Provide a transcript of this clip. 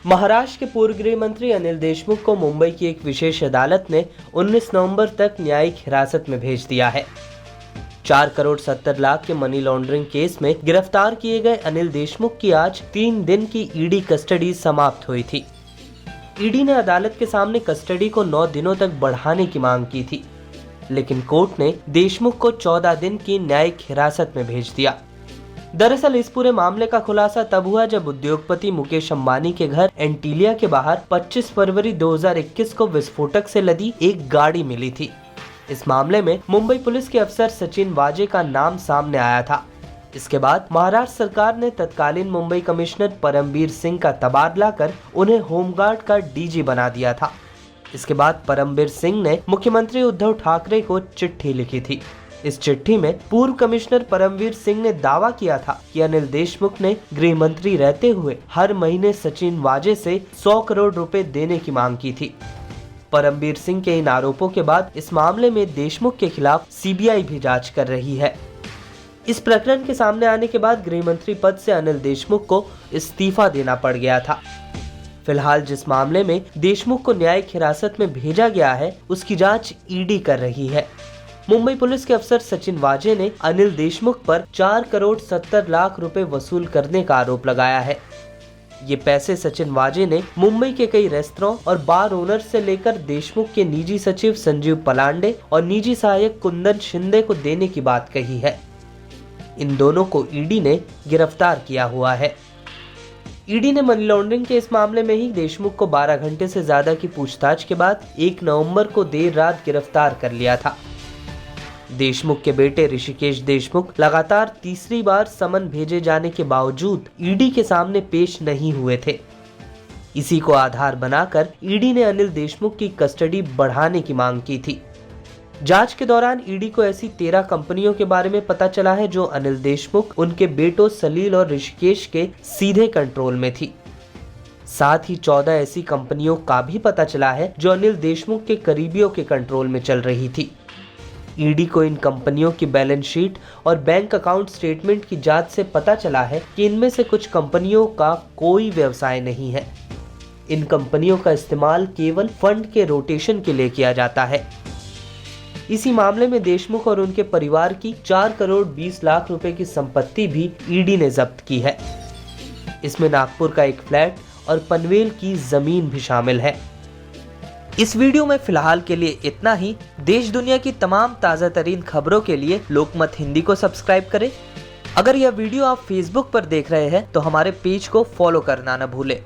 महाराष्ट्र के पूर्व गृह मंत्री अनिल देशमुख को मुंबई की एक विशेष अदालत ने 19 नवंबर तक न्यायिक हिरासत में भेज दिया है। 4 करोड़ 70 लाख के मनी लॉन्ड्रिंग केस में गिरफ्तार किए गए अनिल देशमुख की आज 3 दिन की ईडी कस्टडी समाप्त हुई थी। ईडी ने अदालत के सामने कस्टडी को 9 दिनों तक बढ़ाने की मांग की थी, लेकिन कोर्ट ने देशमुख को 14 दिन की न्यायिक हिरासत में भेज दिया। दरअसल इस पूरे मामले का खुलासा तब हुआ जब उद्योगपति मुकेश अंबानी के घर एंटीलिया के बाहर 25 फरवरी 2021 को विस्फोटक से लदी एक गाड़ी मिली थी। इस मामले में मुंबई पुलिस के अफसर सचिन वाजे का नाम सामने आया था। इसके बाद महाराष्ट्र सरकार ने तत्कालीन मुंबई कमिश्नर परमबीर सिंह का तबादला कर उन्हें होमगार्ड का डीजी बना दिया था। इसके बाद परमबीर सिंह ने मुख्यमंत्री उद्धव ठाकरे को चिट्ठी लिखी थी। इस चिट्ठी में पूर्व कमिश्नर परमबीर सिंह ने दावा किया था कि अनिल देशमुख ने गृह मंत्री रहते हुए हर महीने सचिन वाजे से 100 करोड़ रुपए देने की मांग की थी। परमबीर सिंह के इन आरोपों के बाद इस मामले में देशमुख के खिलाफ सीबीआई भी जांच कर रही है। इस प्रकरण के सामने आने के बाद गृह मंत्री पद से अनिल देशमुख को इस्तीफा देना पड़ गया था। फिलहाल जिस मामले में देशमुख को न्यायिक हिरासत में भेजा गया है, उसकी जांच ईडी कर रही है। मुंबई पुलिस के अफसर सचिन वाजे ने अनिल देशमुख पर 4 करोड़ 70 लाख रुपए वसूल करने का आरोप लगाया है। ये पैसे सचिन वाजे ने मुंबई के कई रेस्तरां और बार ओनर से लेकर देशमुख के निजी सचिव संजीव पलांडे और निजी सहायक कुंदन शिंदे को देने की बात कही है। इन दोनों को ईडी ने गिरफ्तार किया हुआ है। ईडी ने मनी लॉन्ड्रिंग के इस मामले में ही देशमुख को 12 घंटे से ज्यादा की पूछताछ के बाद 1 नवंबर को देर रात गिरफ्तार कर लिया था। देशमुख के बेटे ऋषिकेश देशमुख लगातार तीसरी बार समन भेजे जाने के बावजूद ईडी के सामने पेश नहीं हुए थे। इसी को आधार बनाकर ईडी ने अनिल देशमुख की कस्टडी बढ़ाने की मांग की थी। जांच के दौरान ईडी को ऐसी 13 कंपनियों के बारे में पता चला है जो अनिल देशमुख, उनके बेटों सलील और ऋषिकेश के सीधे कंट्रोल में थी। साथ ही 14 ऐसी कंपनियों का भी पता चला है जो अनिल देशमुख के करीबियों के कंट्रोल में चल रही थी। ईडी को इन कंपनियों की बैलेंस शीट और बैंक अकाउंट स्टेटमेंट की जांच से पता चला है कि इनमें से कुछ कंपनियों का कोई व्यवसाय नहीं है। इन कंपनियों का इस्तेमाल केवल फंड के रोटेशन के लिए किया जाता है। इसी मामले में देशमुख और उनके परिवार की 4 करोड़ 20 लाख रुपए की संपत्ति भी ईडी ने जब्त की है। इसमें नागपुर का एक फ्लैट और पनवेल की जमीन भी शामिल है। इस वीडियो में फिलहाल के लिए इतना ही। देश दुनिया की तमाम ताज़ा तरीन खबरों के लिए लोकमत हिंदी को सब्सक्राइब करें। अगर यह वीडियो आप फेसबुक पर देख रहे हैं तो हमारे पेज को फॉलो करना न भूलें।